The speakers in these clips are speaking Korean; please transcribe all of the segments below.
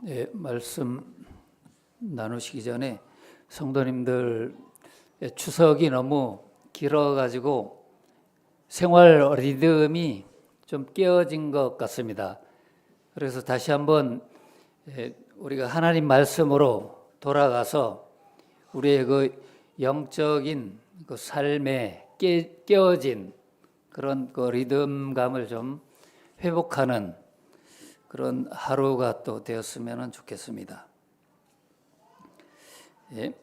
네, 말씀 나누시기 전에 성도님들 추석이 너무 길어가지고 생활 리듬이 좀 깨어진 것 같습니다. 그래서 다시 한번 우리가 하나님 말씀으로 돌아가서 우리의 그 영적인 그 삶에 깨어진 그런 그 리듬감을 좀 회복하는 그런 하루가 또 되었으면 좋겠습니다. 예,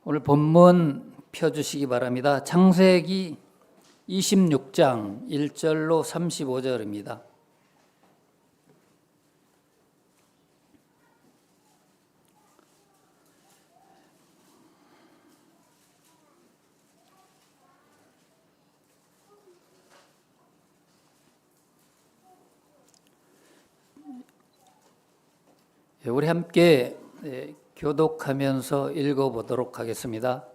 오늘 본문 펴주시기 바랍니다. 창세기 26장 1절로 35절입니다. 우리 함께 교독하면서 읽어보도록 하겠습니다.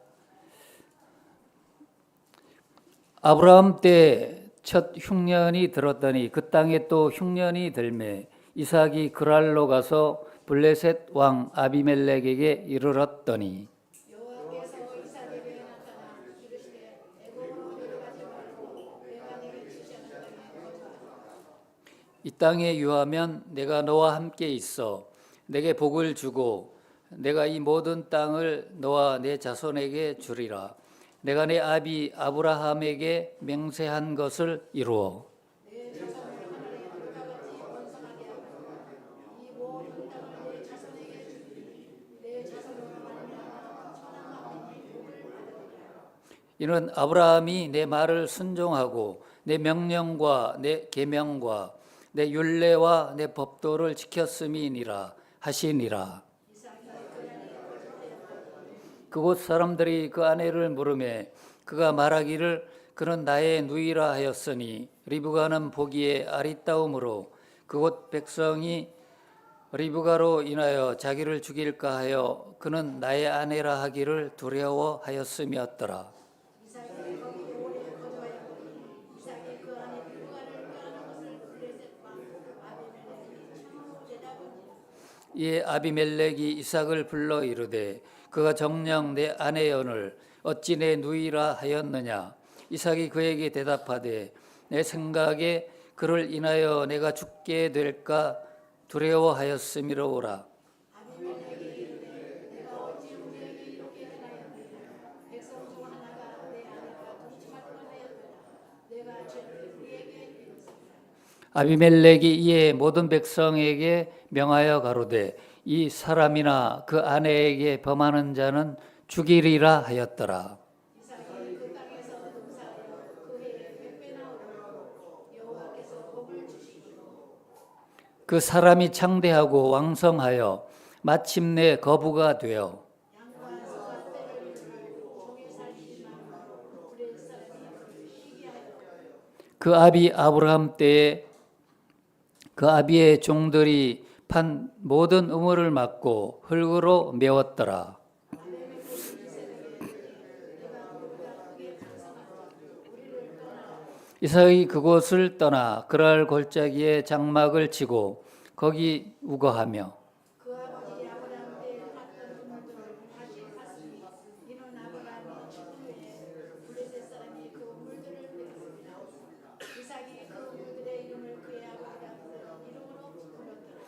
아브라함 때 첫 흉년이 들었더니 그 땅에 또 흉년이 들매 이삭이 그랄로 가서 블레셋 왕 아비멜렉에게 이르렀더니 여호와께서 이삭에게 나타나 이르시되 애굽으로 내려가지 말고 내가 네게 지시하는 땅에 거주하라. 이 땅에 유하면 내가 너와 함께 있어 내게 복을 주고 내가 이 모든 땅을 너와 내 자손에게 주리라. 내가 내 아비 아브라함에게 맹세한 것을 이루어 내 자손을 하늘의 별과 같이 번성하게 하고 이 모든 땅을 내 자손에게 주리니 내 자손으로 말미암아 천한 만민이 복을 받으리라. 이는 아브라함이 내 말을 순종하고 내 명령과 내 계명과 내 율례와 내 법도를 지켰음이니라 하시니라. 그곳 사람들이 그 아내를 물으매 그가 말하기를 그는 나의 누이라 하였으니 리브가는 보기에 아리따움으로 그곳 백성이 리브가로 인하여 자기를 죽일까 하여 그는 나의 아내라 하기를 두려워하였음이었더라. 이삭이 거기 오래 거주하였더니 이삭이 그 안에 리브가를 꾀하는 것을 블레셋 왕 아비멜렉이 참으로 대답하니라. 이에 아비멜렉이 이삭을 불러 이르되 그가 정녕 내 아내여를 어찌 내 누이라 하였느냐. 이삭이 그에게 대답하되 내 생각에 그를 인하여 내가 죽게 될까 두려워하였음이로라. 아비멜렉이 이르되 내가 어찌 우리에게 이렇게 행하였느냐. 백성 중 하나가 내 아내가 둘이 말만 하였도다. 내가 죄를 우리에게 이르었으리라. 아비멜렉이 이에 모든 백성에게 명하여 가로되 이 사람이나 그 아내에게 범하는 자는 죽이리라 하였더라. 이삭이 그 땅에서 농사하여 그 해에 100배나 얻었고 여호와께서 복을 주시고 그 사람이 창대하고 왕성하여 마침내 거부가 되어 양과 소와 떼를 이루고 종에 살리지만 블레셋 사람이 그를 쉬게 하여 그 아비 아브라함 때에 그 아비의 종들이 판 모든 우물을 막고 흙으로 메웠더라. 이삭이 그곳을 떠나 그랄 골짜기에 장막을 치고 거기 우거하며 그 아버지 아브라함 때에 팠던 우물들을 다시 팠으니 이는 아브라함이 죽은 후에 블레셋 사람이 그 우물들을 메웠습니다. 이삭이 그 우물들의 이름을 그의 아버지가 부르는 이름으로 불렀더라.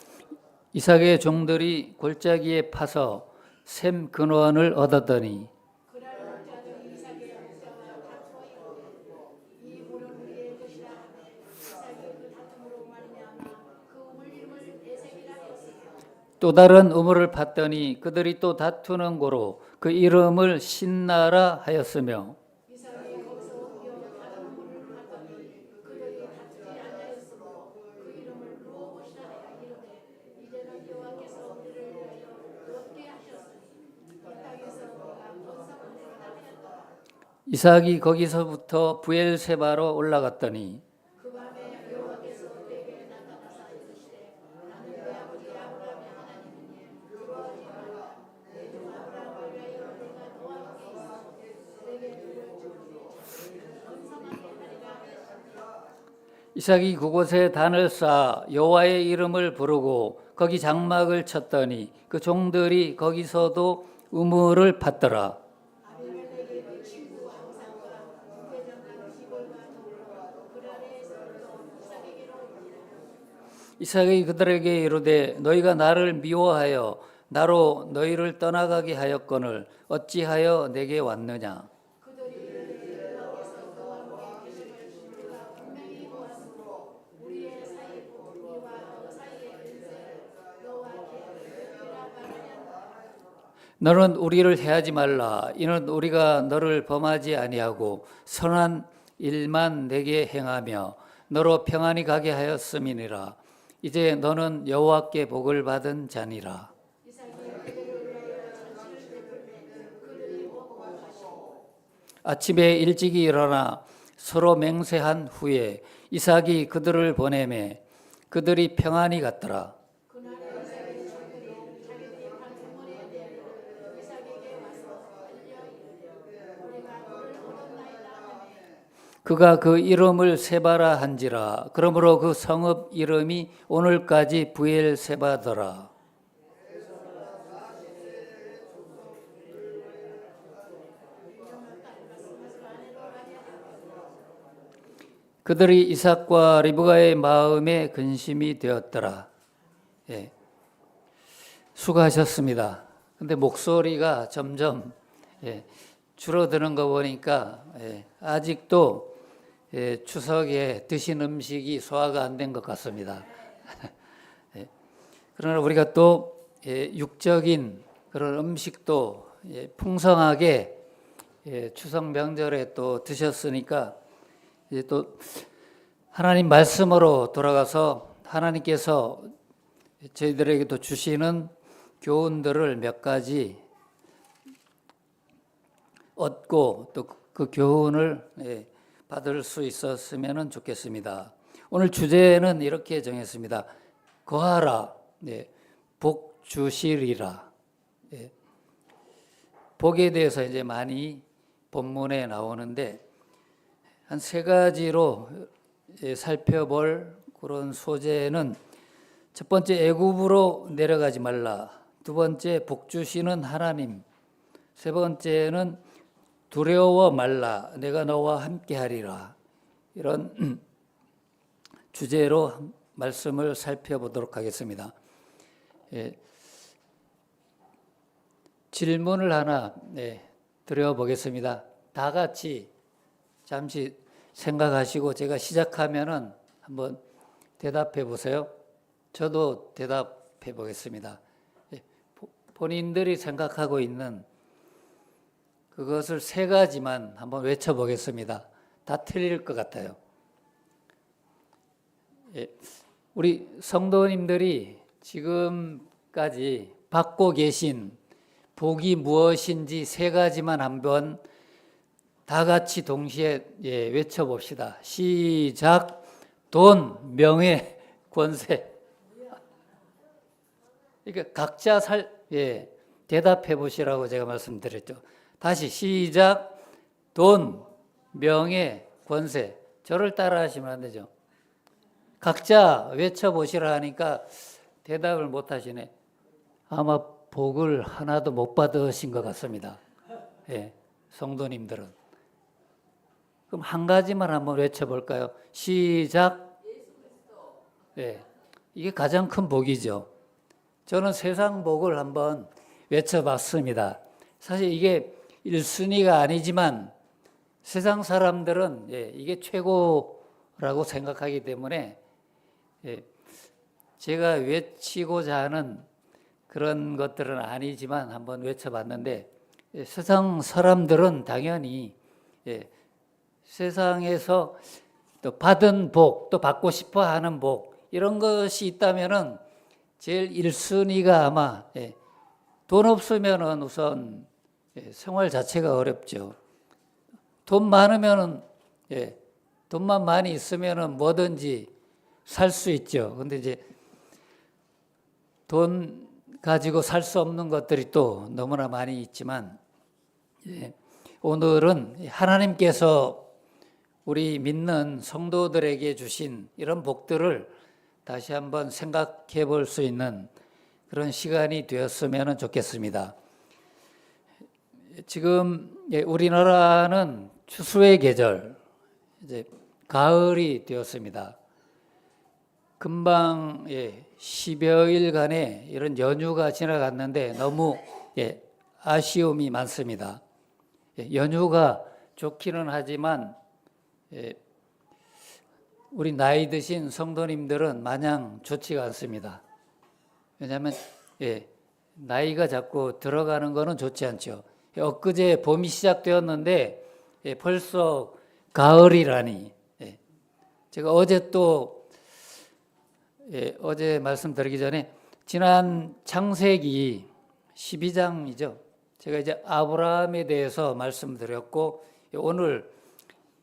이삭의 종들이 골짜기에 파서 샘 근원을 얻었더니 그날 목자들이 이삭의 목자와 다투어 이르되 이 물은 우리의 것이라 하되 이삭이 그 다툼으로 말미암아 그 우물 이름을 에색이라 하였으며 또 다른 우물을 팠더니 그들이 또 다투는 고로 그 이름을 신나라 하였으며 이삭이 거기서 옮겨 다른 우물을 봤더니 그들이 다투지 아니하였으므로 그 이름을 루어봇이라 하여 이르되 이제는 여호와께서 우리를 위하여 얻게 하셨으니 이 땅에서 우리가 번성하리라 하였더라. 이삭이 거기서부터 부엘세바로 올라갔더니 그 밤에 여호와께서 그에게 나타나사 이르시되 나는 내 아버지 아브라함의 하나님이니 두려워하지 말라. 내 종 아브라함을 위하여 내가 너와 함께 있어 내게 복을 주리니 자손을 번성하게 하리라 하였으니 이삭이 그곳에 단을 쌓아 여호와의 이름을 부르고 거기 장막을 쳤더니 그 종들이 거기서도 우물을 팠더라. 아비멜렉의 그 친구 항상과 부대장과 기벌과 더불어 그 아래에서부터 이삭에게로 오니라. 이삭이 그들에게 이르되 너희가 나를 미워하여 나로 너희를 떠나가게 하였거늘 어찌하여 내게 왔느냐. 그들이 여호와께서 그와 함께 계심을 우리가 분명히 보았으므로 우리의 사이고 우리와 너 사이의 근세를 너와 계획이라 말하였노라. 너는 우리를 해하지 말라. 이는 우리가 너를 범하지 아니하고 선한 일만 내게 행하며 너로 평안히 가게 하였음이니라. 이제 너는 여호와께 복을 받은 자니라. 이삭이 그들을 위하여 잔치를 베풀매 그들이 먹고 마시고 아침에 일찍이 일어나 서로 맹세한 후에 이삭이 그들을 보내매 그들이 평안히 갔더라. 그날에 이삭의 종들이 자기들이 방주머니에 대하여 이삭에게 와서 알려 이르되 우리가 너를 얻었나이다 하매 그가 그 이름을 세바라 한지라. 그러므로 그 성읍 이름이 오늘까지 부엘세바더라. 그들이 이삭과 리브가의 마음에 근심이 되었더라. 예. 수고하셨습니다. 근데 목소리가 점점 줄어드는 거 보니까 아직도 추석에 드신 음식이 소화가 안 된 것 같습니다. 그러나 우리가 또 육적인 그런 음식도 풍성하게 추석 명절에 또 드셨으니까 이제 또 하나님 말씀으로 돌아가서 하나님께서 저희들에게도 주시는 교훈들을 몇 가지 얻고 또 그 교훈을 받을 수 있었으면 좋겠습니다. 오늘 주제는 이렇게 정했습니다. 거하라, 복 주시리라. 복에 대해서 이제 많이 본문에 나오는데 한 세 가지로 살펴볼 그런 소재는 첫 번째 애굽으로 내려가지 말라. 두 번째 복 주시는 하나님. 세 번째는 두려워 말라. 내가 너와 함께 하리라. 이런 주제로 말씀을 살펴보도록 하겠습니다. 질문을 하나 드려보겠습니다. 다 같이 잠시 생각하시고 제가 시작하면은 한번 대답해 보세요. 저도 대답해 보겠습니다. 본인들이 생각하고 있는 그것을 세 가지만 한번 외쳐보겠습니다. 다 틀릴 것 같아요. 우리 성도님들이 지금까지 받고 계신 복이 무엇인지 세 가지만 한번 다 같이 동시에 외쳐봅시다. 시작. 돈, 명예, 권세. 그러니까 각자 대답해 보시라고 제가 말씀드렸죠. 다시 시작. 돈, 명예, 권세. 저를 따라 하시면 안 되죠. 각자 외쳐보시라 하니까 대답을 못 하시네. 아마 복을 하나도 못 받으신 것 같습니다. 성도님들은. 그럼 한 가지만 한번 외쳐볼까요? 시작. 이게 가장 큰 복이죠. 저는 세상 복을 한번 외쳐봤습니다. 사실 이게 1순위가 아니지만 세상 사람들은 이게 최고라고 생각하기 때문에 제가 외치고자 하는 그런 것들은 아니지만 한번 외쳐봤는데 세상 사람들은 당연히 세상에서 또 받은 복, 또 받고 싶어 하는 복 이런 것이 있다면은 제일 1순위가 아마 돈 없으면은 우선 생활 자체가 어렵죠. 돈 많으면은 돈만 많이 있으면은 뭐든지 살 수 있죠. 근데 이제 돈 가지고 살 수 없는 것들이 또 너무나 많이 있지만 오늘은 하나님께서 우리 믿는 성도들에게 주신 이런 복들을 다시 한번 생각해 볼 수 있는 그런 시간이 되었으면 좋겠습니다. 지금 우리나라는 추수의 계절, 이제 가을이 되었습니다. 금방 10여일간의 이런 연휴가 지나갔는데 너무 아쉬움이 많습니다. 연휴가 좋기는 하지만 우리 나이 드신 성도님들은 마냥 좋지가 않습니다. 왜냐하면 나이가 자꾸 들어가는 거는 좋지 않죠. 엊그제 봄이 시작되었는데 벌써 가을이라니. 제가 어제 어제 말씀드리기 전에 지난 창세기 12장이죠. 제가 이제 아브라함에 대해서 말씀드렸고 오늘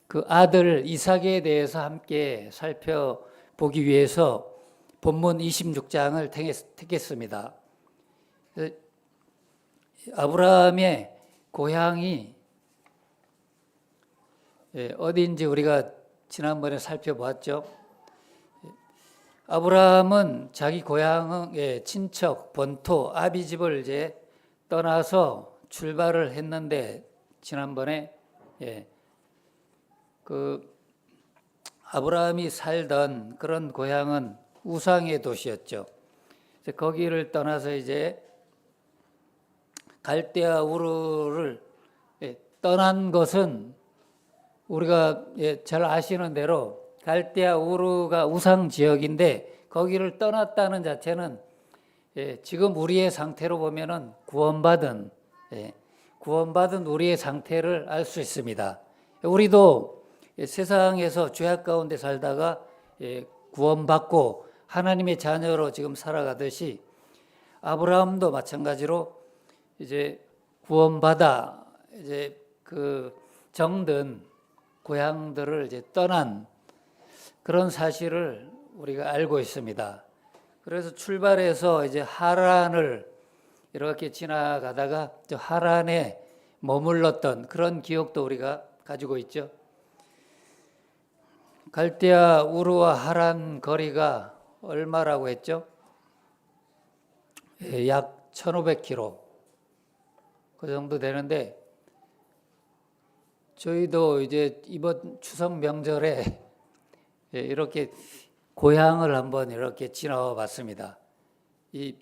그 아들 이삭에 대해서 함께 살펴보기 위해서 본문 26장을 택했습니다. 아브라함의 고향이 어디인지 우리가 지난번에 살펴보았죠. 아브라함은 자기 고향의 친척 본토 아비집을 이제 떠나서 출발을 했는데 지난번에 그 아브라함이 살던 그런 고향은 우상의 도시였죠. 거기를 떠나서 이제 갈대아 우르를 떠난 것은 우리가 잘 아시는 대로 갈대아 우르가 우상 지역인데 거기를 떠났다는 자체는 지금 우리의 상태로 보면은 구원받은 우리의 상태를 알 수 있습니다. 우리도 세상에서 죄악 가운데 살다가 구원받고 하나님의 자녀로 지금 살아가듯이 아브라함도 마찬가지로 이제 구원받아 이제 그 정든 고향들을 이제 떠난 그런 사실을 우리가 알고 있습니다. 그래서 출발해서 이제 하란을 이렇게 지나가다가 저 하란에 머물렀던 그런 기억도 우리가 가지고 있죠. 갈대아 우르와 하란 거리가 얼마라고 했죠? 약 1500km 그 정도 되는데 저희도 이제 이번 추석 명절에 이렇게 고향을 한번 이렇게 지나와 봤습니다. 이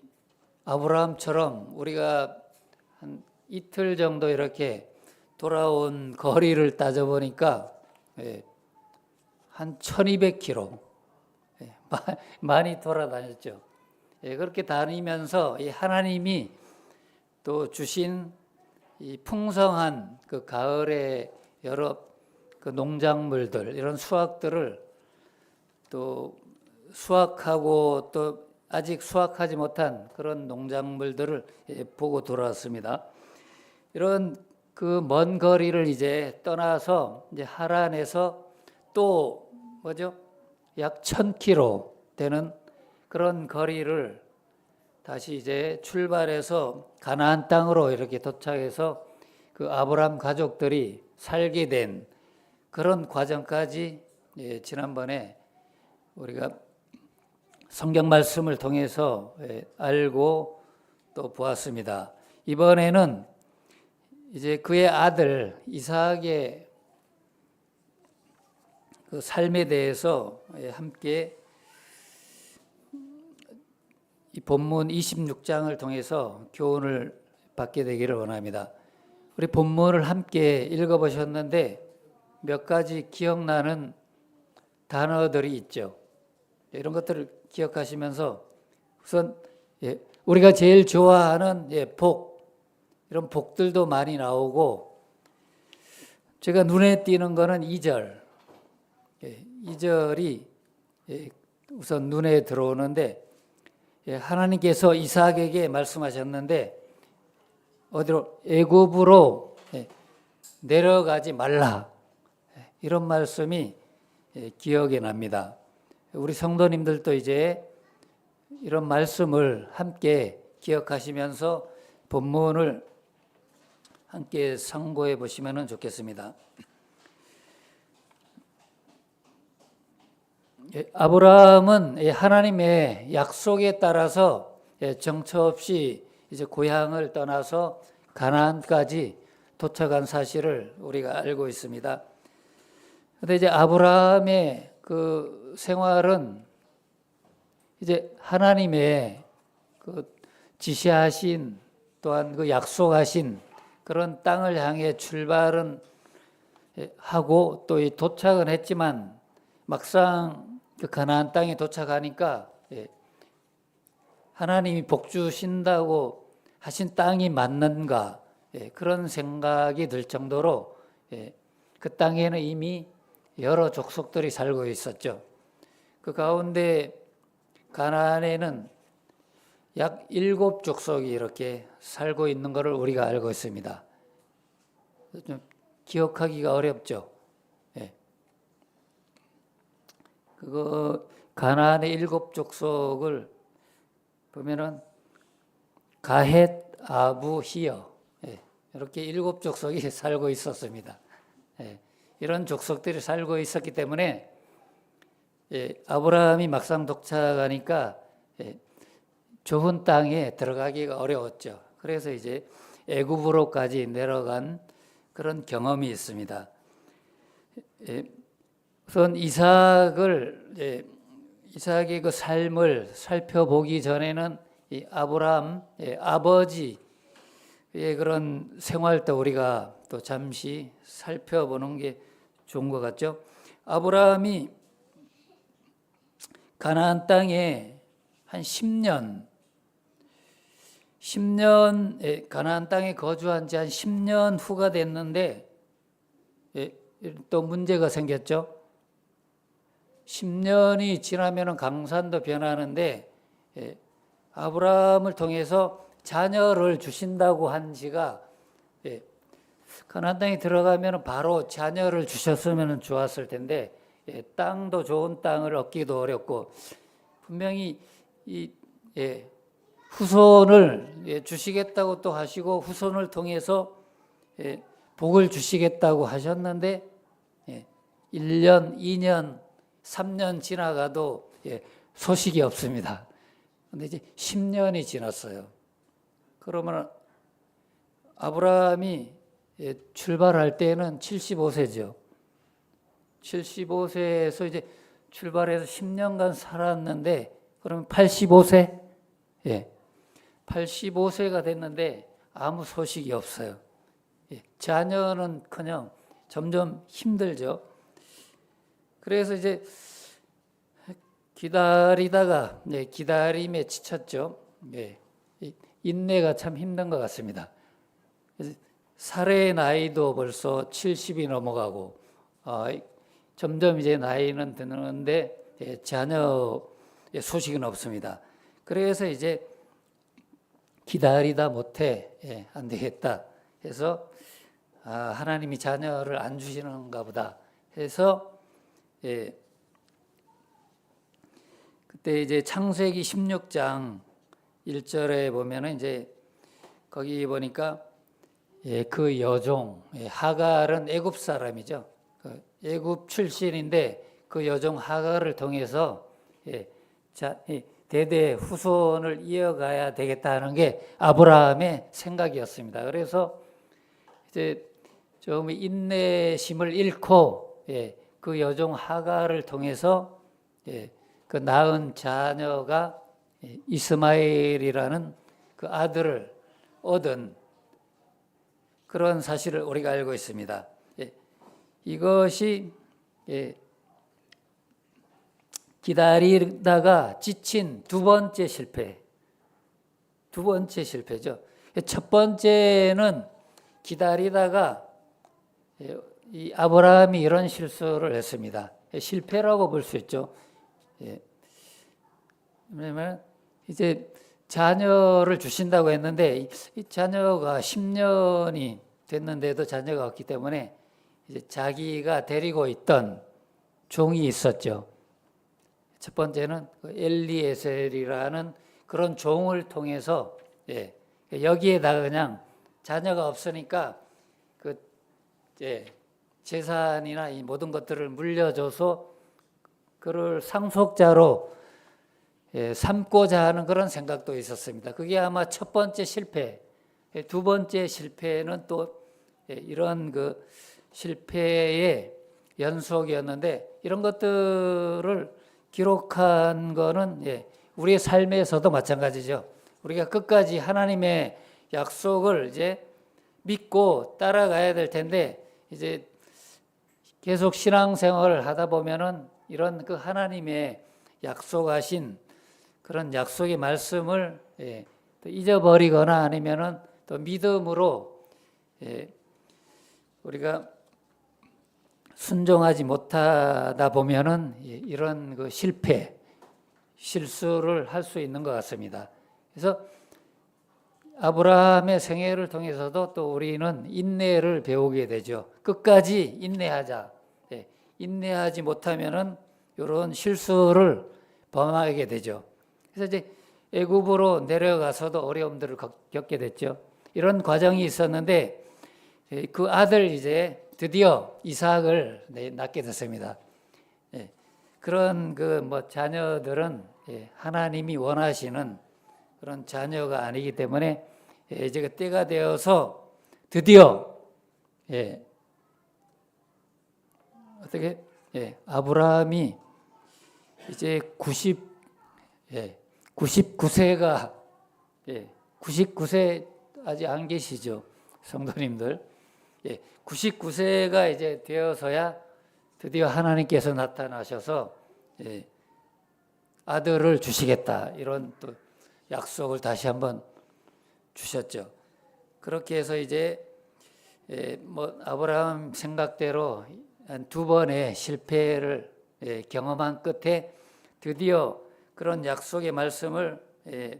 아브라함처럼 우리가 한 이틀 정도 이렇게 돌아온 거리를 따져보니까 한 1200km 많이 돌아다녔죠. 그렇게 다니면서 이 하나님이 또 주신 이 풍성한 그 가을의 여러 그 농작물들 이런 수확들을 또 수확하고 또 아직 수확하지 못한 그런 농작물들을 보고 돌아왔습니다. 이런 그 먼 거리를 이제 떠나서 이제 하란에서 또 뭐죠? 약 1000km 되는 그런 거리를 다시 이제 출발해서 가나안 땅으로 이렇게 도착해서 그 아브라함 가족들이 살게 된 그런 과정까지 지난번에 우리가 성경 말씀을 통해서 알고 또 보았습니다. 이번에는 이제 그의 아들 이삭의 그 삶에 대해서 함께 이 본문 26장을 통해서 교훈을 받게 되기를 원합니다. 우리 본문을 함께 읽어보셨는데 몇 가지 기억나는 단어들이 있죠. 이런 것들을 기억하시면서 우선 우리가 제일 좋아하는 복, 이런 복들도 많이 나오고 제가 눈에 띄는 거는 2절. 2절이 우선 눈에 들어오는데 하나님께서 이삭에게 말씀하셨는데 어디로? 애굽으로 내려가지 말라. 이런 말씀이 기억에 납니다. 우리 성도님들도 이제 이런 말씀을 함께 기억하시면서 본문을 함께 상고해 보시면 좋겠습니다. 아브라함은 하나님의 약속에 따라서 정처 없이 이제 고향을 떠나서 가나안까지 도착한 사실을 우리가 알고 있습니다. 그런데 이제 아브라함의 그 생활은 이제 하나님의 그 지시하신 또한 그 약속하신 그런 땅을 향해 출발은 하고 또 도착은 했지만 막상 그 가나안 땅에 도착하니까 하나님이 복 주신다고 하신 땅이 맞는가 그런 생각이 들 정도로 그 땅에는 이미 여러 족속들이 살고 있었죠. 그 가운데 가나안에는 약 7족속이 이렇게 살고 있는 것을 우리가 알고 있습니다. 좀 기억하기가 어렵죠. 그거 가나안의 7족속을 보면은 가헷, 아부, 히여 이렇게 7족속이 살고 있었습니다. 이런 족속들이 살고 있었기 때문에 아브라함이 막상 도착하니까 좋은 땅에 들어가기가 어려웠죠. 그래서 이제 애굽으로까지 내려간 그런 경험이 있습니다. 우선 이삭의 그 삶을 살펴보기 전에는 이 아브라함 아버지의 그런 생활도 우리가 또 잠시 살펴보는 게 좋은 것 같죠. 아브라함이 가나안 땅에 한 10년 가나안 땅에 거주한 지 한 10년 후가 됐는데 또 문제가 생겼죠. 10년이 지나면 강산도 변하는데 아브라함을 통해서 자녀를 주신다고 한 지가 가나안 땅에 들어가면 바로 자녀를 주셨으면 좋았을 텐데 땅도 좋은 땅을 얻기도 어렵고 분명히 후손을 주시겠다고 또 하시고 후손을 통해서 복을 주시겠다고 하셨는데 1년, 2년, 3년 지나가도 소식이 없습니다. 그런데 이제 10년이 지났어요. 그러면 아브라함이 출발할 때는 75세죠. 75세에서 이제 출발해서 10년간 살았는데 그러면 85세? 85세가 됐는데 아무 소식이 없어요. 자녀는커녕 점점 힘들죠. 그래서 이제 기다리다가 기다림에 지쳤죠. 인내가 참 힘든 것 같습니다. 살의 나이도 벌써 70이 넘어가고 점점 이제 나이는 드는데 자녀의 소식은 없습니다. 그래서 이제 기다리다 못해 안 되겠다 해서 하나님이 자녀를 안 주시는가 보다 해서 그때 이제 창세기 16장 1절에 보면은 이제 거기 보니까 그 여종 하갈은 애굽 사람이죠. 애굽 출신인데 그 여종 하갈을 통해서 대대 후손을 이어가야 되겠다는 게 아브라함의 생각이었습니다. 그래서 이제 좀 인내심을 잃고 그 여종 하갈을 통해서 그 낳은 자녀가 이스마엘이라는 그 아들을 얻은 그런 사실을 우리가 알고 있습니다. 이것이 기다리다가 지친 두 번째 실패죠. 첫 번째는 기다리다가 이 아브라함이 이런 실수를 했습니다. 실패라고 볼 수 있죠. 왜냐면 이제 자녀를 주신다고 했는데 이 자녀가 10년이 됐는데도 자녀가 없기 때문에 이제 자기가 데리고 있던 종이 있었죠. 첫 번째는 엘리에셀이라는 그런 종을 통해서 여기에다가 그냥 자녀가 없으니까 재산이나 이 모든 것들을 물려줘서 그를 상속자로 삼고자 하는 그런 생각도 있었습니다. 그게 아마 첫 번째 실패, 두 번째 실패는 또 이런 그 실패의 연속이었는데 이런 것들을 기록한 거는 우리의 삶에서도 마찬가지죠. 우리가 끝까지 하나님의 약속을 이제 믿고 따라가야 될 텐데 이제 계속 신앙생활을 하다 보면은 이런 그 하나님의 약속하신 그런 약속의 말씀을 또 잊어버리거나 아니면은 또 믿음으로 우리가 순종하지 못하다 보면은 이런 그 실패, 실수를 할 수 있는 것 같습니다. 그래서 아브라함의 생애를 통해서도 또 우리는 인내를 배우게 되죠. 끝까지 인내하자. 인내하지 못하면은 이런 실수를 범하게 되죠. 그래서 이제 애굽으로 내려가서도 어려움들을 겪게 됐죠. 이런 과정이 있었는데 그 아들 이제 드디어 이삭을 낳게 됐습니다. 그런 그 뭐 자녀들은 하나님이 원하시는 그런 자녀가 아니기 때문에 이제 때가 되어서 드디어 어떻게 아브라함이 이제 99세가 99세 아직 안 계시죠, 성도님들. 99세가 이제 되어서야 드디어 하나님께서 나타나셔서 아들을 주시겠다 이런 또 약속을 다시 한번 주셨죠. 그렇게 해서 이제 뭐 아브라함 생각대로 한 두 번의 실패를 경험한 끝에 드디어 그런 약속의 말씀을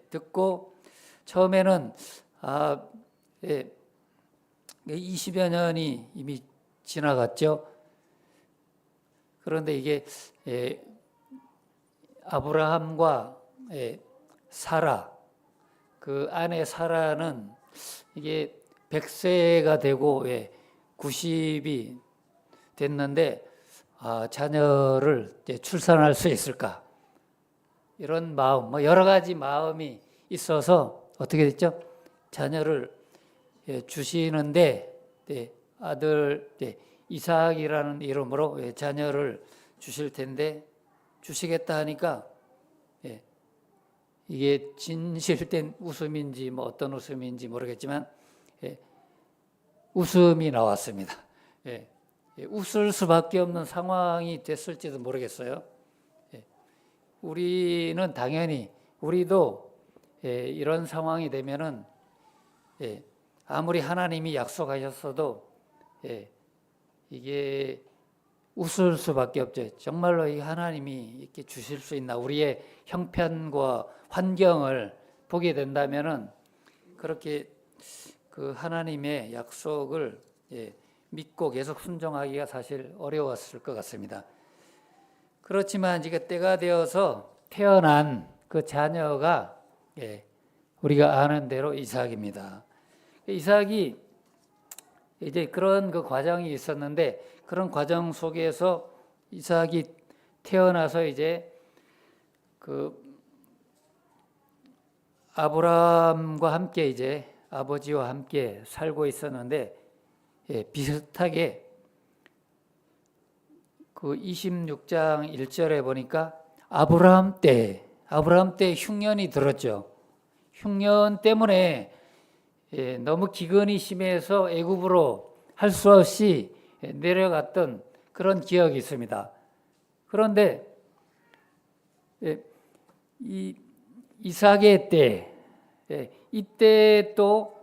듣고 처음에는 20여 년이 이미 지나갔죠. 그런데 이게 아브라함과 사라, 그 아내 사라는 이게 100세가 되고 90이 됐는데 자녀를 출산할 수 있을까? 이런 마음, 뭐 여러 가지 마음이 있어서 어떻게 됐죠? 자녀를 주시는데 아들 이삭이라는 이름으로 자녀를 주실 텐데 주시겠다 하니까 이게 진실된 웃음인지 뭐 어떤 웃음인지 모르겠지만 웃음이 나왔습니다. 웃을 수밖에 없는 상황이 됐을지도 모르겠어요. 우리는 당연히 우리도 이런 상황이 되면은 아무리 하나님이 약속하셨어도 이게 웃을 수밖에 없죠. 정말로 이 하나님이 이렇게 주실 수 있나? 우리의 형편과 환경을 보게 된다면은 그렇게 그 하나님의 약속을 믿고 계속 순종하기가 사실 어려웠을 것 같습니다. 그렇지만 이제 때가 되어서 태어난 그 자녀가 우리가 아는 대로 이삭입니다. 이삭이 이제 그런 그 과정이 있었는데 그런 과정 속에서 이삭이 태어나서 이제 그 아브라함과 함께 이제 아버지와 함께 살고 있었는데 비슷하게 그 26장 1절에 보니까 아브라함 때 흉년이 들었죠. 흉년 때문에 너무 기근이 심해서 애굽으로 할 수 없이 내려갔던 그런 기억이 있습니다. 그런데 이 이삭의 때 이때 또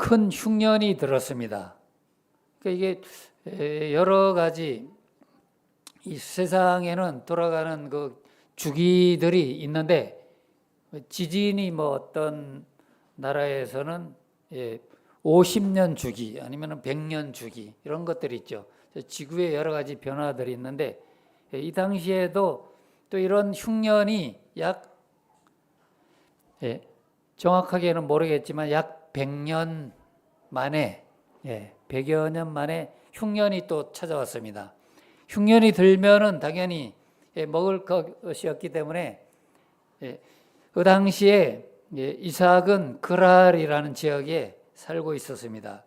큰 흉년이 들었습니다. 그러니까 이게 여러 가지 이 세상에는 돌아가는 그 주기들이 있는데 지진이 뭐 어떤 나라에서는 50년 주기 아니면 100년 주기 이런 것들이 있죠. 지구에 여러 가지 변화들이 있는데 이 당시에도 또 이런 흉년이 약 정확하게는 모르겠지만 약 100년 만에 100여 년 만에 흉년이 또 찾아왔습니다. 흉년이 들면은 당연히 먹을 것이었기 때문에 그 당시에 이삭은 그랄이라는 지역에 살고 있었습니다.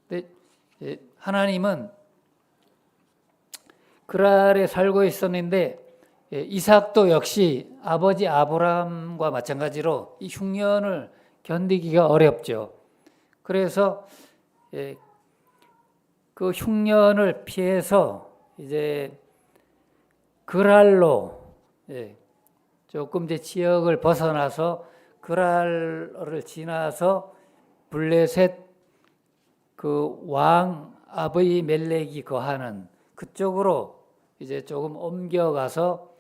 근데 하나님은 그랄에 살고 있었는데 이삭도 역시 아버지 아브라함과 마찬가지로 이 흉년을 견디기가 어렵죠. 그래서 그 흉년을 피해서 이제 그랄로 조금 이제 지역을 벗어나서 그랄을 지나서 블레셋 그 왕 아비멜렉이 거하는 그쪽으로 이제 조금 옮겨가서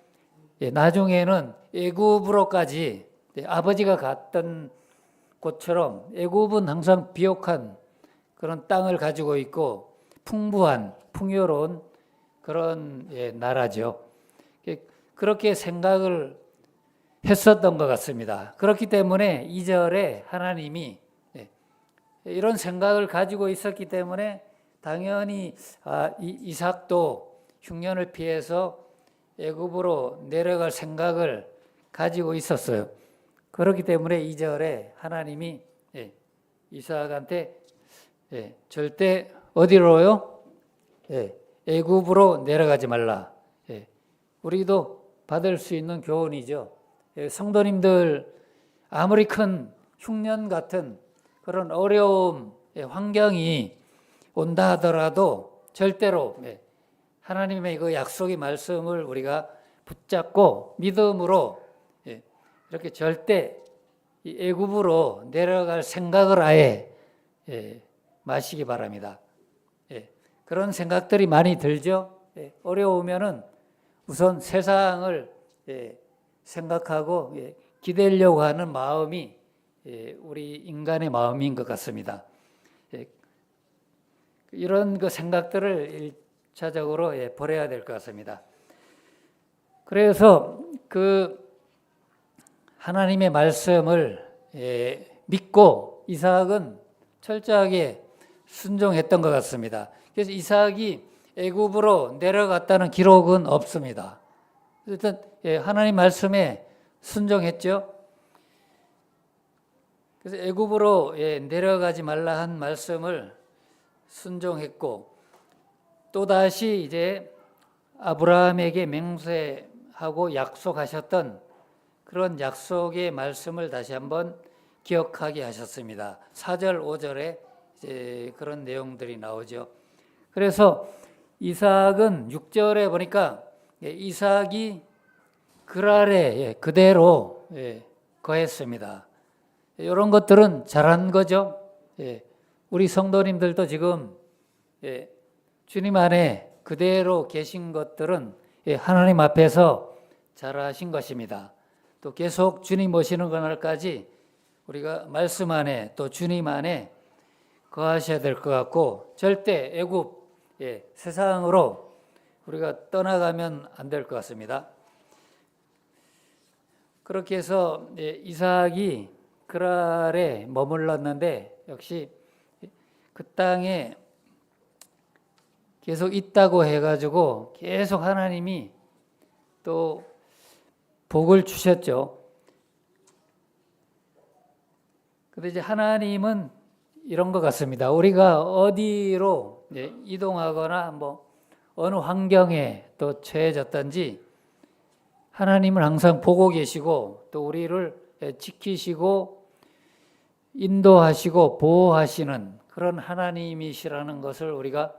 나중에는 애굽으로까지 아버지가 갔던 곳처럼 애굽은 항상 비옥한 그런 땅을 가지고 있고 풍부한 풍요로운 그런 나라죠. 그렇게 생각을 했었던 것 같습니다. 그렇기 때문에 2절에 하나님이 이런 생각을 가지고 있었기 때문에 당연히 이삭도 흉년을 피해서 애굽으로 내려갈 생각을 가지고 있었어요. 그렇기 때문에 2절에 하나님이 이삭한테 절대 어디로요? 애굽으로 내려가지 말라. 우리도 받을 수 있는 교훈이죠. 성도님들 아무리 큰 흉년 같은 그런 어려움, 환경이 온다 하더라도 절대로 하나님의 그 약속의 말씀을 우리가 붙잡고 믿음으로 이렇게 절대 애굽으로 내려갈 생각을 아예 마시기 바랍니다. 그런 생각들이 많이 들죠. 어려우면은 우선 세상을 생각하고 기대려고 하는 마음이 우리 인간의 마음인 것 같습니다. 이런 그 생각들을 1차적으로 버려야 될 것 같습니다. 그래서 그 하나님의 말씀을 믿고 이삭은 철저하게 순종했던 것 같습니다. 그래서 이삭이 애굽으로 내려갔다는 기록은 없습니다. 일단 하나님 말씀에 순종했죠. 그래서 애굽으로 내려가지 말라 한 말씀을 순종했고 또다시 이제 아브라함에게 맹세하고 약속하셨던 그런 약속의 말씀을 다시 한번 기억하게 하셨습니다. 4절, 5절에 이제 그런 내용들이 나오죠. 그래서 이삭은 6절에 보니까 이삭이 그랄에 그대로 거했습니다. 이런 것들은 잘한 거죠. 우리 성도님들도 지금 주님 안에 그대로 계신 것들은 하나님 앞에서 잘하신 것입니다. 또 계속 주님 오시는 그날까지 우리가 말씀 안에 또 주님 안에 거하셔야 될 것 같고 절대 애굽 세상으로 우리가 떠나가면 안 될 것 같습니다. 그렇게 해서 이삭이 그랄에 머물렀는데 역시 그 땅에 계속 있다고 해가지고 계속 하나님이 또 복을 주셨죠. 근데 이제 하나님은 이런 것 같습니다. 우리가 어디로 이동하거나 뭐 어느 환경에 또 처해졌든지 하나님은 항상 보고 계시고 또 우리를 지키시고 인도하시고 보호하시는 그런 하나님이시라는 것을 우리가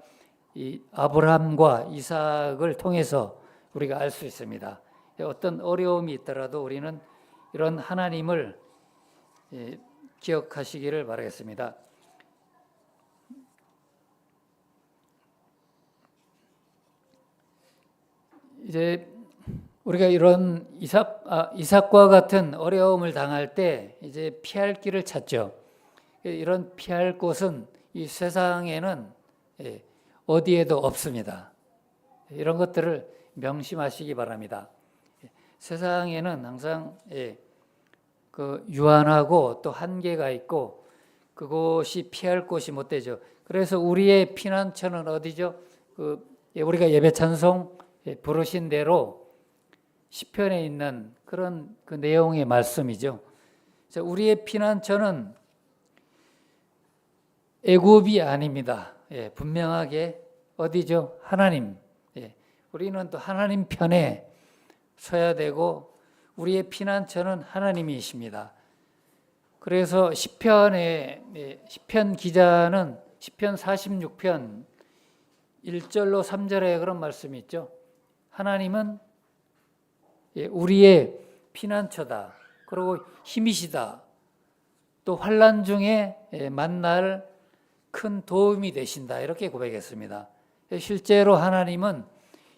이 아브라함과 이삭을 통해서 우리가 알 수 있습니다. 어떤 어려움이 있더라도 우리는 이런 하나님을 기억하시기를 바라겠습니다. 이제 우리가 이런 이삭과 같은 어려움을 당할 때 이제 피할 길을 찾죠. 이런 피할 곳은 이 세상에는 어디에도 없습니다. 이런 것들을 명심하시기 바랍니다. 세상에는 항상 그 유한하고 또 한계가 있고 그곳이 피할 곳이 못 되죠. 그래서 우리의 피난처는 어디죠? 그 우리가 예배 찬송 부르신 대로 시편에 있는 그런 그 내용의 말씀이죠. 우리의 피난처는 애굽이 아닙니다. 분명하게 어디죠? 하나님. 우리는 또 하나님 편에 서야 되고 우리의 피난처는 하나님이십니다. 그래서 시편 기자는 시편 46편 1절로 3절에 그런 말씀이 있죠. 하나님은 우리의 피난처다. 그리고 힘이시다. 또 환난 중에 만날 큰 도움이 되신다. 이렇게 고백했습니다. 실제로 하나님은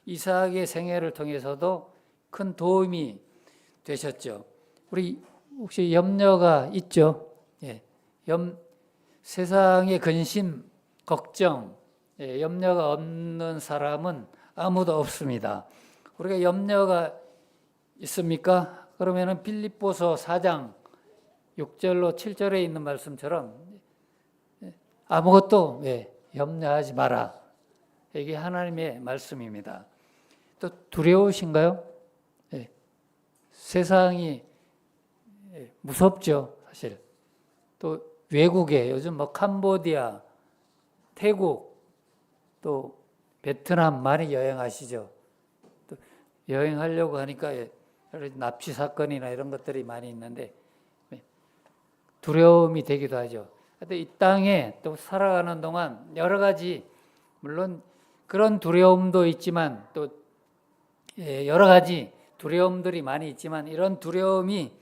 이삭의 생애를 통해서도 큰 도움이 되셨죠. 우리 혹시 염려가 있죠? 세상의 근심, 걱정, 염려가 없는 사람은 아무도 없습니다. 우리가 염려가 있습니까? 그러면은 빌립보서 4장 6절로 7절에 있는 말씀처럼 아무것도 염려하지 마라. 이게 하나님의 말씀입니다. 또 두려우신가요? 세상이 무섭죠, 사실. 또 외국에 요즘 뭐 캄보디아, 태국, 또 베트남 많이 여행하시죠. 또 여행하려고 하니까 납치 사건이나 이런 것들이 많이 있는데 두려움이 되기도 하죠. 근데 이 땅에 또 살아가는 동안 여러 가지 물론 그런 두려움도 있지만 또 여러 가지 두려움들이 많이 있지만 이런 두려움이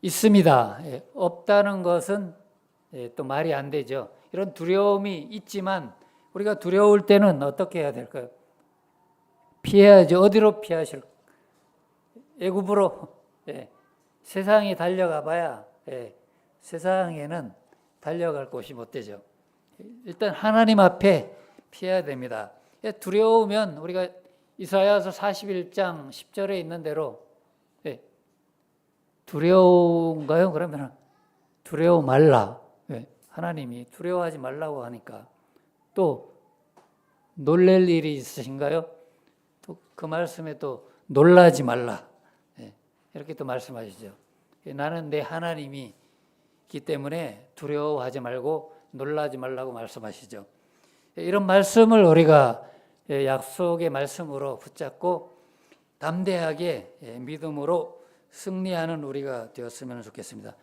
있습니다. 없다는 것은 또 말이 안 되죠. 이런 두려움이 있지만 우리가 두려울 때는 어떻게 해야 될까요? 피해야죠. 어디로 피하실까요? 애굽으로. 세상에 달려가 봐야 세상에는 달려갈 곳이 못 되죠. 일단 하나님 앞에 피해야 됩니다. 두려우면 우리가 이사야서 41장 10절에 있는 대로 두려운가요? 그러면 두려워 말라. 하나님이 두려워하지 말라고 하니까 또 놀랄 일이 있으신가요? 또 그 말씀에 또 놀라지 말라. 이렇게 또 말씀하시죠. 나는 내 하나님이기 때문에 두려워하지 말고 놀라지 말라고 말씀하시죠. 이런 말씀을 우리가 약속의 말씀으로 붙잡고 담대하게 믿음으로 승리하는 우리가 되었으면 좋겠습니다.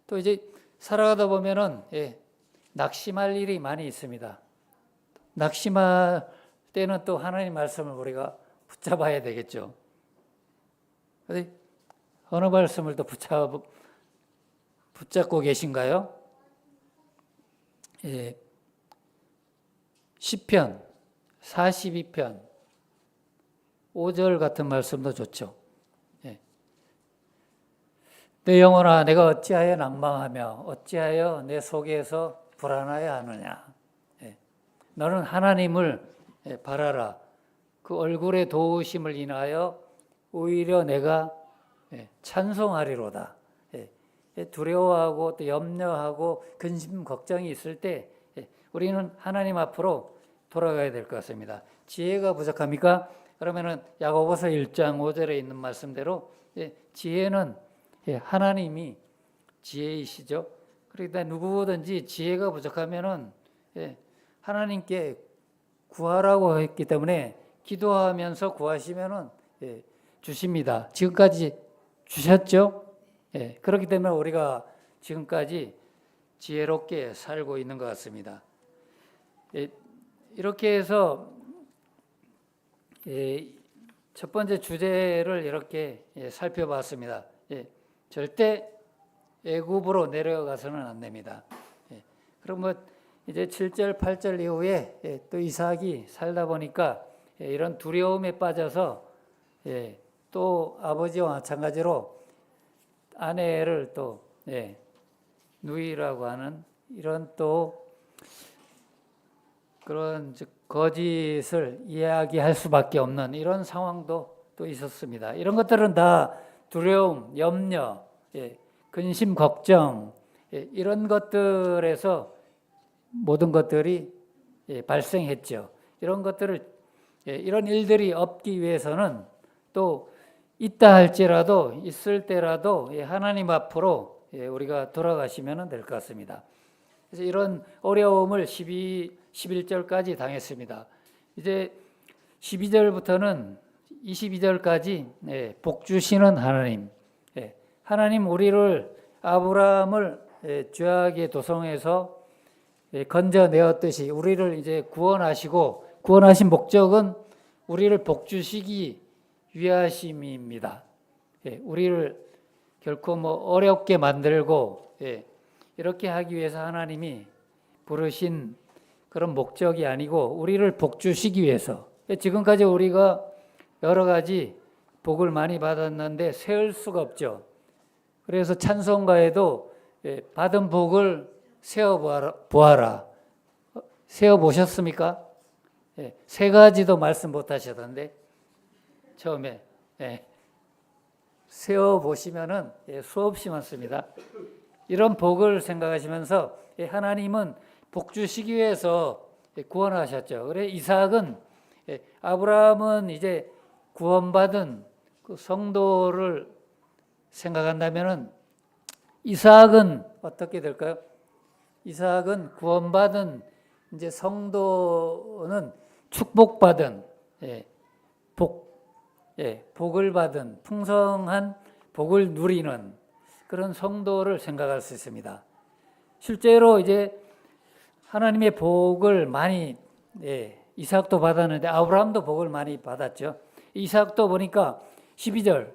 또 이제 살아가다 보면은 낙심할 일이 많이 있습니다. 낙심할 때는 또 하나님 말씀을 우리가 붙잡아야 되겠죠. 어느 말씀을 또 붙잡고 계신가요? 시편 42편 5절 같은 말씀도 좋죠. 내 영혼아 내가 어찌하여 낭망하며 어찌하여 내 속에서 불안하여 하느냐. 너는 하나님을 바라라. 그 얼굴의 도우심을 인하여 오히려 내가 찬송하리로다. 두려워하고 또 염려하고 근심 걱정이 있을 때 우리는 하나님 앞으로 돌아가야 될 것 같습니다. 지혜가 부족합니까? 그러면은 야고보서 1장 5절에 있는 말씀대로 지혜는 하나님이 지혜이시죠. 그러니까 누구든지 지혜가 부족하면은 하나님께 구하라고 했기 때문에 기도하면서 구하시면은 주십니다. 지금까지 주셨죠? 그렇기 때문에 우리가 지금까지 지혜롭게 살고 있는 것 같습니다. 이렇게 해서 첫 번째 주제를 이렇게 살펴봤습니다. 절대 애굽으로 내려가서는 안 됩니다. 그럼 뭐 이제 7절, 8절 이후에 또 이삭이 살다 보니까 이런 두려움에 빠져서 또 아버지와 마찬가지로 아내를 또 누이라고 하는 이런 또 그런 거짓을 이야기할 수밖에 없는 이런 상황도 또 있었습니다. 이런 것들은 다 두려움, 염려, 근심, 걱정 이런 것들에서 모든 것들이 발생했죠. 이런 것들을 이런 일들이 없기 위해서는 또 있다 할지라도 있을 때라도 하나님 앞으로 우리가 돌아가시면 될 것 같습니다. 그래서 이런 어려움을 11절까지 당했습니다. 이제 12절부터는 22절까지 복 주시는 하나님, 하나님 우리를 아브라함을 죄악의 도성에서 건져내었듯이 우리를 이제 구원하시고 구원하신 목적은 우리를 복 주시기 위하심입니다. 우리를 결코 뭐 어렵게 만들고 이렇게 하기 위해서 하나님이 부르신 그런 목적이 아니고 우리를 복 주시기 위해서. 지금까지 우리가 여러 가지 복을 많이 받았는데 세을 수가 없죠. 그래서 찬송가에도 받은 복을 세어 보아라. 세어 보셨습니까? 세 가지도 말씀 못 하셨던데 처음에 세어 보시면은 수없이 많습니다. 이런 복을 생각하시면서 하나님은 복 주시기 위해서 구원하셨죠. 그래 이삭은 아브라함은 이제 구원받은 그 성도를 생각한다면은 이삭은 어떻게 될까요? 이삭은 구원받은 이제 성도는 축복받은 복을 받은 풍성한 복을 누리는 그런 성도를 생각할 수 있습니다. 실제로 이제 하나님의 복을 많이 이삭도 받았는데 아브라함도 복을 많이 받았죠. 이삭도 보니까 12절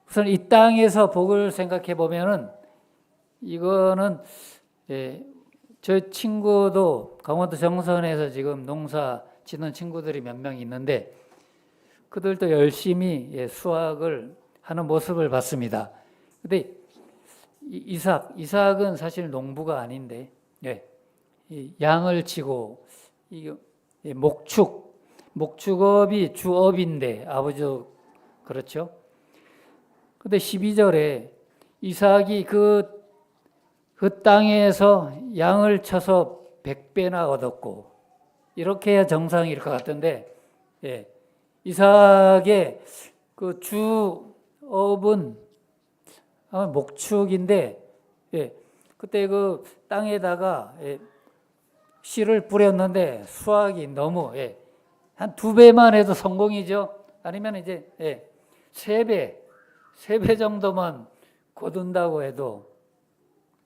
우선 이 땅에서 복을 생각해 보면은 이거는 저 친구도 강원도 정선에서 지금 농사 짓는 친구들이 몇 명 있는데 그들도 열심히 수확을 하는 모습을 봤습니다. 근데 이삭은 사실 농부가 아닌데 양을 치고 목축업이 주업인데 아버지도 그렇죠. 근데 12절에 이삭이 그 땅에서 양을 쳐서 100배나 얻었고 이렇게 해야 정상일 것 같은데 이삭의 그 주업은 아마 목축인데 그때 그 땅에다가 씨를 뿌렸는데 수확이 너무 한 2배만 해도 성공이죠. 아니면 이제 3배 정도만 거둔다고 해도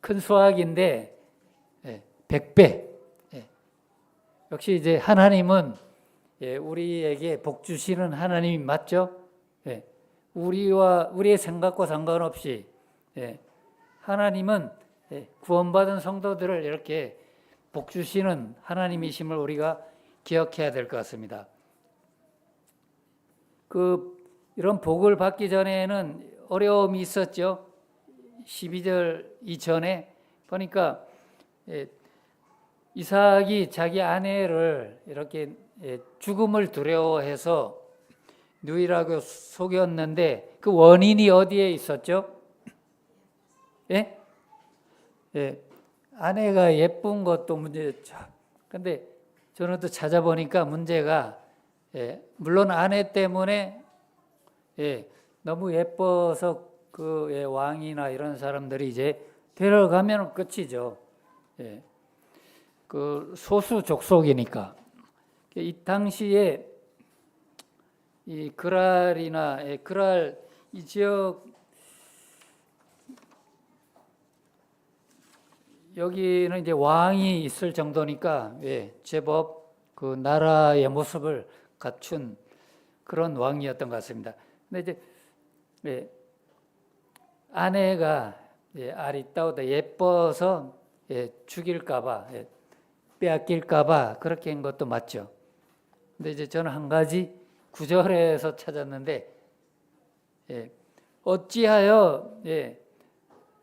큰 수확인데 100배. 역시 이제 하나님은 우리에게 복 주시는 하나님이 맞죠? 우리의 생각과 상관없이 하나님은 구원받은 성도들을 이렇게 복 주시는 하나님이심을 우리가 기억해야 될 것 같습니다. 이런 복을 받기 전에는 어려움이 있었죠. 12절 이전에 보니까 이삭이 자기 아내를 이렇게 죽음을 두려워해서 누이라고 속였는데 그 원인이 어디에 있었죠? 아내가 예쁜 것도 문제였죠. 근데 저는 또 찾아보니까 문제가 물론 아내 때문에 너무 예뻐서 그 왕이나 이런 사람들이 이제 데려가면 끝이죠. 그 소수 족속이니까 이 당시에 이 그랄 이 지역 여기는 이제 왕이 있을 정도니까 제법 그 나라의 모습을 갖춘 그런 왕이었던 것 같습니다. 근데 이제 아내가 아리따우다 예뻐서 죽일까봐 빼앗길까봐 그렇게 한 것도 맞죠. 근데 이제 저는 한 가지 구절에서 찾았는데 어찌하여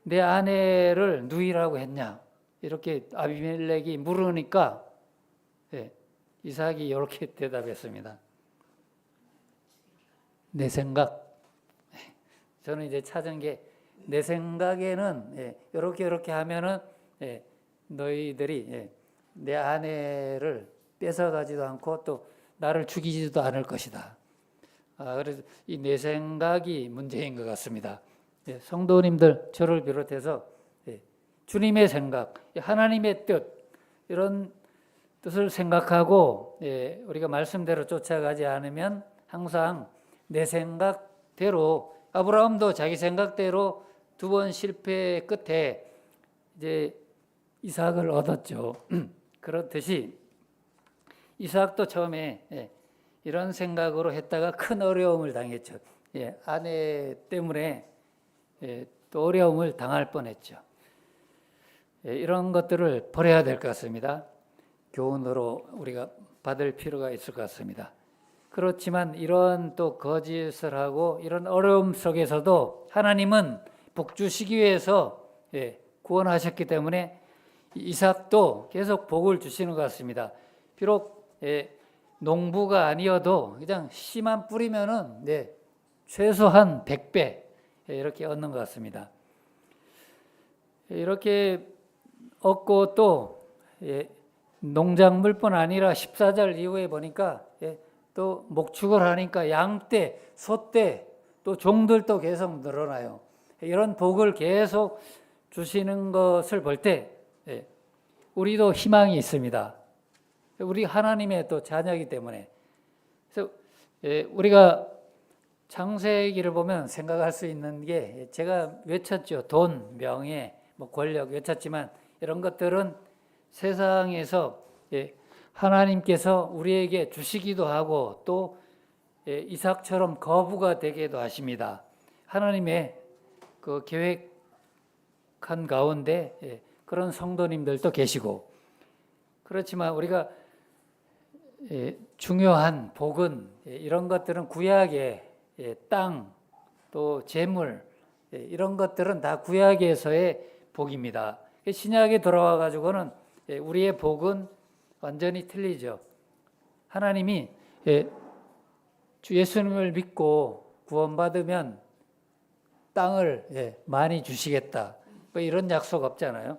내 아내를 누이라고 했냐 이렇게 아비멜렉이 물으니까 이삭이 이렇게 대답했습니다. 내 생각 저는 이제 찾은 게 내 생각에는 이렇게 하면은 너희들이 내 아내를 뺏어가지도 않고 또 나를 죽이지도 않을 것이다. 그래서 이 내 생각이 문제인 것 같습니다. 예, 성도님들 저를 비롯해서 주님의 생각, 하나님의 뜻 이런 뜻을 생각하고 우리가 말씀대로 쫓아가지 않으면 항상 내 생각대로 아브라함도 자기 생각대로 2번 실패 끝에 이제 이삭을 얻었죠. 그렇듯이 이삭도 처음에 이런 생각으로 했다가 큰 어려움을 당했죠. 아내 때문에 또 어려움을 당할 뻔했죠. 이런 것들을 버려야 될 것 같습니다. 교훈으로 우리가 받을 필요가 있을 것 같습니다. 그렇지만 이런 또 거짓을 하고 이런 어려움 속에서도 하나님은 복 주시기 위해서 구원하셨기 때문에 이삭도 계속 복을 주시는 것 같습니다. 비록 농부가 아니어도 그냥 씨만 뿌리면은 최소한 100배 이렇게 얻는 것 같습니다. 이렇게 얻고 또 농작물뿐 아니라 14절 이후에 보니까 또 목축을 하니까 양떼, 소떼, 또 종들도 계속 늘어나요. 이런 복을 계속 주시는 것을 볼 때 우리도 희망이 있습니다. 우리 하나님의 또 자녀이기 때문에. 그래서 우리가 창세기를 보면 생각할 수 있는 게 제가 외쳤죠. 돈, 명예, 권력 외쳤지만 이런 것들은 세상에서 하나님께서 우리에게 주시기도 하고 또 이삭처럼 거부가 되기도 하십니다. 하나님의 그 계획한 가운데 그런 성도님들도 계시고 그렇지만 우리가 중요한 복은 이런 것들은 구약의 땅 또 재물 이런 것들은 다 구약에서의 복입니다. 신약에 들어와 가지고는 우리의 복은 완전히 틀리죠. 하나님이 주 예수님을 믿고 구원받으면 땅을 많이 주시겠다. 이런 약속 없잖아요.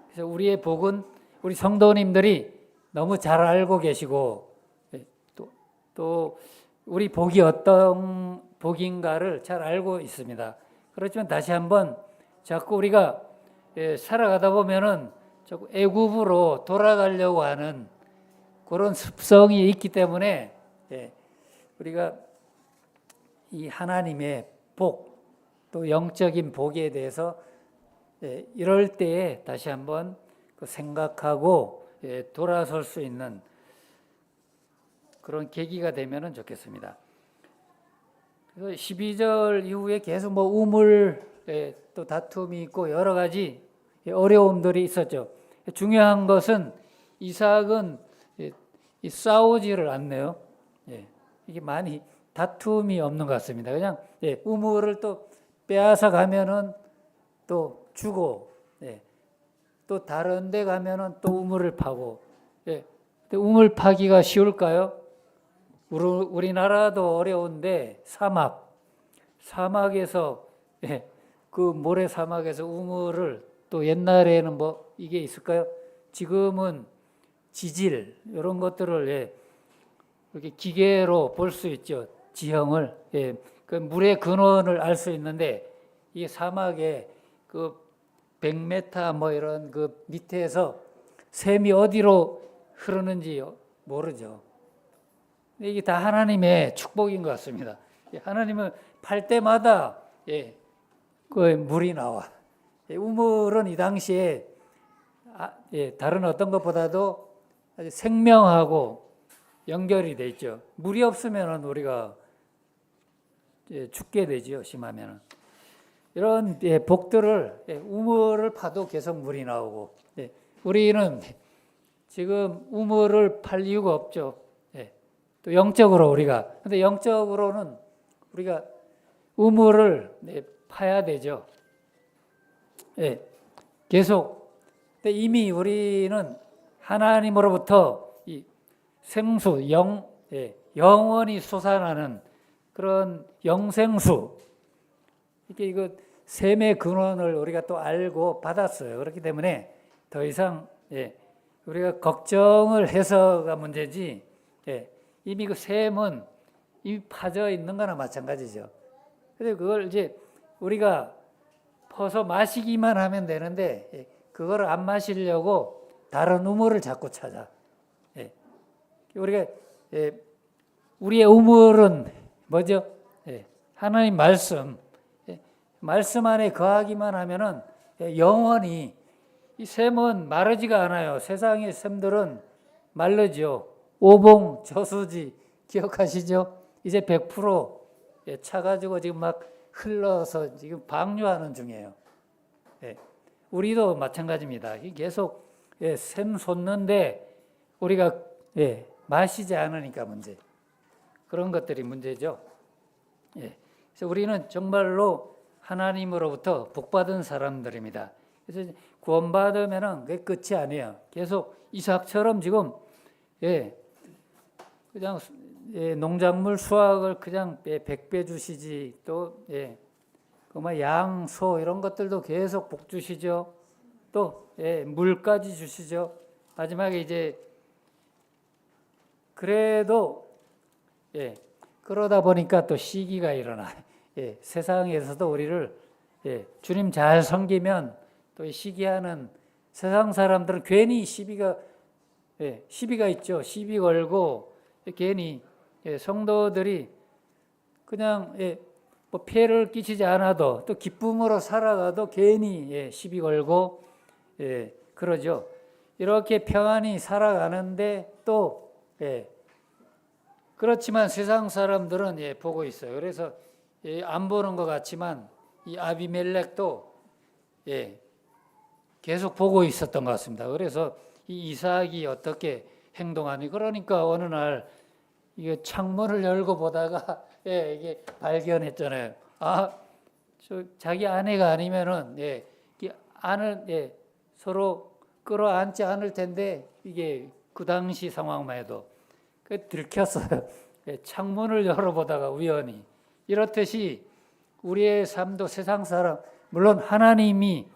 그래서 우리의 복은 우리 성도님들이 너무 잘 알고 계시고 또 우리 복이 어떤 복인가를 잘 알고 있습니다. 그렇지만 다시 한번 자꾸 우리가 살아가다 보면은 자꾸 애굽으로 돌아가려고 하는 그런 습성이 있기 때문에 우리가 이 하나님의 복, 또 영적인 복에 대해서 이럴 때에 다시 한번 생각하고 돌아설 수 있는 그런 계기가 되면 좋겠습니다. 그래서 12절 이후에 계속 우물 또 다툼이 있고 여러 가지 어려움들이 있었죠. 중요한 것은 이삭은 싸우지를 않네요. 이게 많이 다툼이 없는 것 같습니다. 그냥 우물을 또 빼앗아 가면은 또 주고 또 다른 데 가면은 또 우물을 파고 근데 우물 파기가 쉬울까요? 우리나라도 어려운데 사막에서 그 모래 사막에서 우물을 또 옛날에는 이게 있을까요? 지금은 지질 이런 것들을 이렇게 기계로 볼 수 있죠. 지형을 그 물의 근원을 알 수 있는데 이 사막에 그 100m 이런 그 밑에서 샘이 어디로 흐르는지 모르죠. 이게 다 하나님의 축복인 것 같습니다. 하나님은 팔 때마다 그 물이 나와. 우물은 이 당시에 다른 어떤 것보다도 아주 생명하고 연결이 돼 있죠. 물이 없으면 우리가 죽게 되죠. 심하면. 이런 복들을 우물을 파도 계속 물이 나오고 우리는 지금 우물을 팔 이유가 없죠. 또 영적으로 우리가 근데 영적으로는 우리가 우물을 파야 되죠. 계속 근데 이미 우리는 하나님으로부터 이 생수 영원히 솟아나는 그런 영생수 이거 샘의 근원을 우리가 또 알고 받았어요. 그렇기 때문에 더 이상 우리가 걱정을 해서가 문제지 이미 그 샘은 이미 파져 있는 거나 마찬가지죠. 그래서 그걸 이제 우리가 퍼서 마시기만 하면 되는데 그걸 안 마시려고 다른 우물을 자꾸 찾아. 우리가 우리의 우물은 뭐죠? 하나님 말씀. 말씀 안에 거하기만 하면은 영원히 이 샘은 마르지가 않아요. 세상의 샘들은 마르죠. 오봉 저수지 기억하시죠? 이제 100% 차가지고 지금 막 흘러서 지금 방류하는 중이에요. 우리도 마찬가지입니다. 계속 샘 솟는데 우리가 마시지 않으니까 문제. 그런 것들이 문제죠. 그래서 우리는 정말로 하나님으로부터 복받은 사람들입니다. 그래서 구원받으면은 그게 끝이 아니에요. 계속 이삭처럼 지금 그냥 농작물 수확을 그냥 100배 주시지 또 그만 양, 소 이런 것들도 계속 복 주시죠. 또 물까지 주시죠. 마지막에 이제 그래도 그러다 보니까 또 시기가 일어나. 세상에서도 우리를 주님 잘 섬기면 또 시기하는 세상 사람들은 괜히 시비가 있죠. 시비 걸고 괜히 성도들이 그냥 뭐 피해를 끼치지 않아도 또 기쁨으로 살아가도 괜히 시비 걸고 그러죠. 이렇게 평안히 살아가는데 또 그렇지만 세상 사람들은 보고 있어요. 그래서 안 보는 것 같지만 이 아비멜렉도 계속 보고 있었던 것 같습니다. 그래서 이 이삭이 어떻게 행동하니 그러니까 어느 날 이게 창문을 열고 보다가 이게 발견했잖아요. 저 자기 아내가 아니면은 안을 서로 끌어안지 않을 텐데 이게 그 당시 상황만 해도 들켰어요. 창문을 열어보다가 우연히. 이렇듯이 우리의 삶도 세상 사람, 물론 하나님이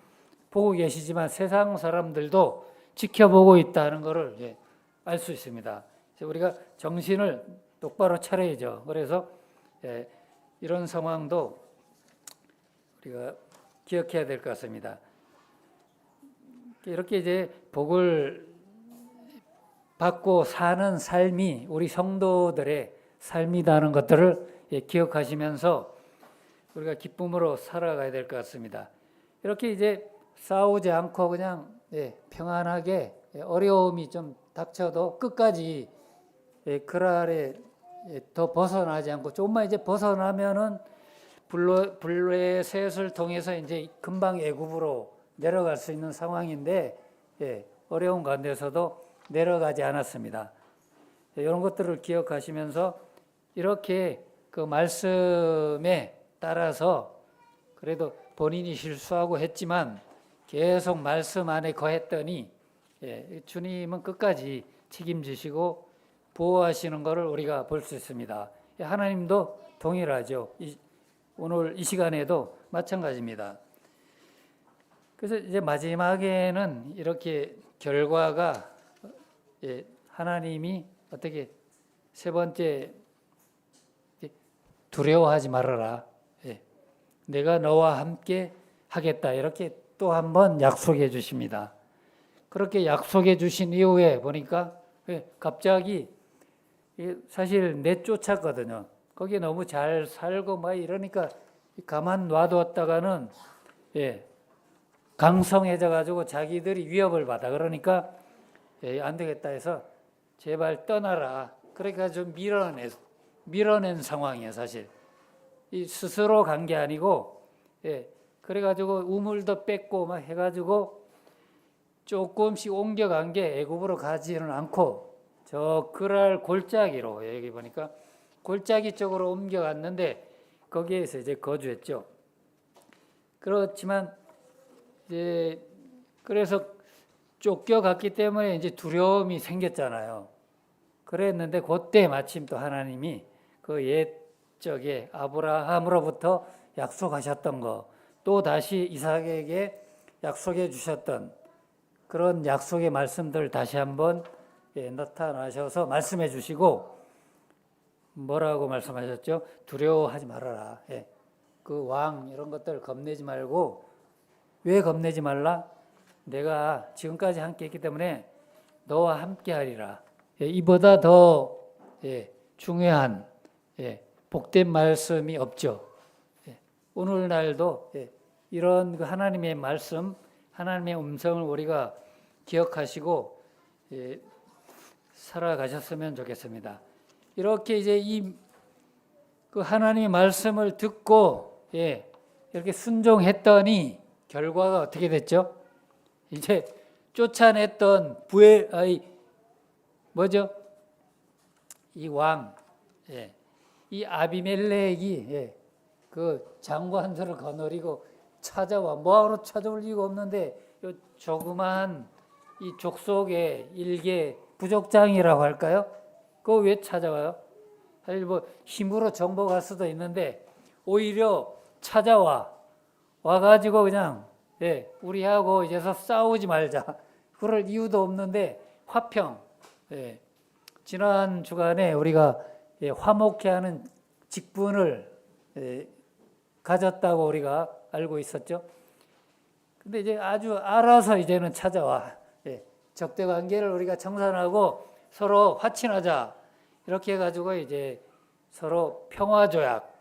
보고 계시지만 세상 사람들도 지켜보고 있다는 것을 알 수 있습니다. 우리가 정신을 똑바로 차려야죠. 그래서 이런 상황도 우리가 기억해야 될 것 같습니다. 이렇게 이제 복을 받고 사는 삶이 우리 성도들의 삶이라는 것들을 기억하시면서 우리가 기쁨으로 살아가야 될 것 같습니다. 이렇게 이제 싸우지 않고 그냥 평안하게 어려움이 좀 닥쳐도 끝까지 그 아래 더 벗어나지 않고 조금만 이제 벗어나면은 블레셋을 통해서 이제 금방 애굽으로 내려갈 수 있는 상황인데 어려운 가운데서도 내려가지 않았습니다. 이런 것들을 기억하시면서 이렇게 그 말씀에 따라서 그래도 본인이 실수하고 했지만 계속 말씀 안에 거했더니 주님은 끝까지 책임지시고 보호하시는 것을 우리가 볼 수 있습니다. 하나님도 동일하죠. 오늘 이 시간에도 마찬가지입니다. 그래서 이제 마지막에는 이렇게 결과가 하나님이 어떻게 세 번째 두려워하지 말아라. 내가 너와 함께 하겠다. 이렇게 또 한 번 약속해 주십니다. 그렇게 약속해 주신 이후에 보니까 갑자기 사실 내쫓았거든요. 거기 너무 잘 살고 막 이러니까 가만 놔뒀다가는 강성해져 가지고 자기들이 위협을 받아. 그러니까 안 되겠다 해서 제발 떠나라. 그러니까 좀 밀어낸 상황이에요, 사실. 이 스스로 간 게 아니고, 그래가지고 우물도 뺏고 막 해가지고 조금씩 옮겨간 게 애굽으로 가지는 않고 저 그랄 골짜기로 여기 보니까 골짜기 쪽으로 옮겨갔는데 거기에서 이제 거주했죠. 그렇지만 이제 그래서 쫓겨갔기 때문에 이제 두려움이 생겼잖아요. 그랬는데 그때 마침 또 하나님이 그 옛적에 아브라함으로부터 약속하셨던 거, 또 다시 이삭에게 약속해 주셨던 그런 약속의 말씀들 다시 한번 나타나셔서 말씀해 주시고 뭐라고 말씀하셨죠? 두려워하지 말아라. 예. 그 왕 이런 것들 겁내지 말고 왜 겁내지 말라? 내가 지금까지 함께 했기 때문에 너와 함께 하리라. 예, 이보다 더 중요한 복된 말씀이 없죠. 오늘날도 이런 그 하나님의 말씀, 하나님의 음성을 우리가 기억하시고 살아가셨으면 좋겠습니다. 이렇게 이제 그 하나님의 말씀을 듣고 이렇게 순종했더니 결과가 어떻게 됐죠? 이제 쫓아냈던 뭐죠? 이 왕, 이 아비멜렉이 그 장관들을 거느리고 찾아와 뭐하러 찾아올 리가 없는데 요 조그만 이 족속의 일개 부족장이라고 할까요? 그거 왜 찾아와요? 사실 뭐 힘으로 정복할 수도 있는데 오히려 와가지고 그냥 우리하고 이제서 싸우지 말자. 그럴 이유도 없는데 화평. 지난 주간에 우리가 화목해하는 직분을 가졌다고 우리가 알고 있었죠. 근데 이제 아주 알아서 이제는 찾아와. 적대 관계를 우리가 청산하고 서로 화친하자. 이렇게 해가지고 이제 서로 평화 조약,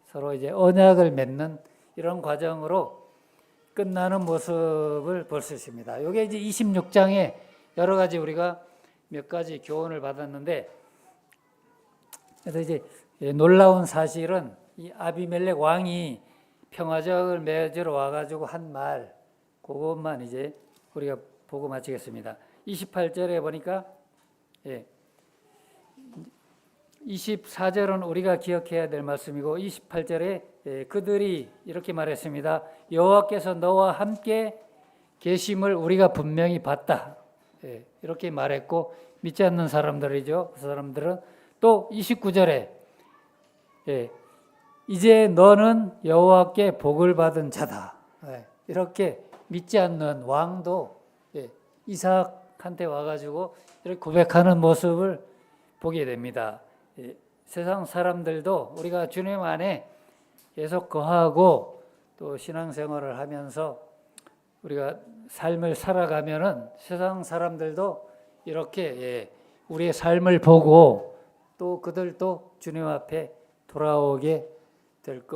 서로 이제 언약을 맺는 이런 과정으로 끝나는 모습을 볼 수 있습니다. 이게 이제 26장에 여러 가지 우리가 몇 가지 교훈을 받았는데, 그래서 이제 놀라운 사실은 이 아비멜렉 왕이 평화적을 맺으러 와가지고 한 말, 그것만 이제 우리가 보고 마치겠습니다. 28절에 보니까 24절은 우리가 기억해야 될 말씀이고 28절에 그들이 이렇게 말했습니다. 여호와께서 너와 함께 계심을 우리가 분명히 봤다. 이렇게 말했고 믿지 않는 사람들이죠. 그 사람들은 또 29절에 이제 너는 여호와께 복을 받은 자다. 이렇게 믿지 않는 왕도 이삭한테 와가지고 이렇게 고백하는 모습을 보게 됩니다. 세상 사람들도 우리가 주님 안에 계속 거하고 또 신앙생활을 하면서 우리가 삶을 살아가면은 세상 사람들도 이렇게 우리의 삶을 보고 또 그들도 주님 앞에 돌아오게 될 것.